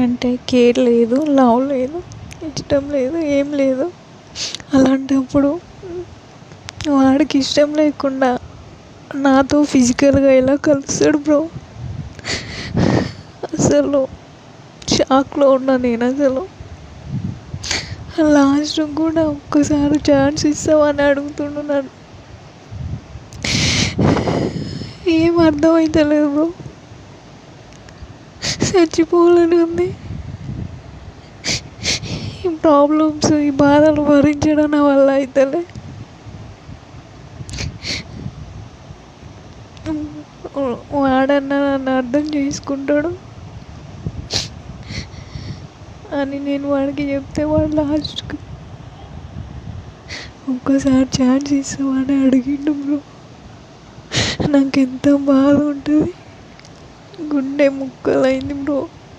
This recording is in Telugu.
అంటే కేర్ లేదు, లవ్ లేదు, ఇష్టం లేదు, ఏం లేదు. అలాంటప్పుడు వాడికి ఇష్టం లేకుండా నాతో ఫిజికల్గా ఎలా కలుస్తాడు బ్రో? అసలు షాక్లో ఉన్నా నేను. అసలు లాస్ట్ కూడా ఒక్కసారి ఛాన్స్ ఇస్తావని అడుగుతుండు నన్ను. ఏం అర్థమవుతలేదు బ్రో. చచ్చిపోవాలని ఉంది. ఈ ప్రాబ్లమ్స్, ఈ బాధలు భరించడం నా వల్ల అవుతలే. వాడన్నా నన్ను అర్థం చేసుకుంటాడు అని నేను వాడికి చెప్తే వాడు లాస్ట్కి ఒక్కసారి ఛాన్స్ ఇస్తామని అడిగిండు బ్రో. నాకు ఎంత బాధ ఉంటుంది, గుండె ముక్కలైంది బ్రో.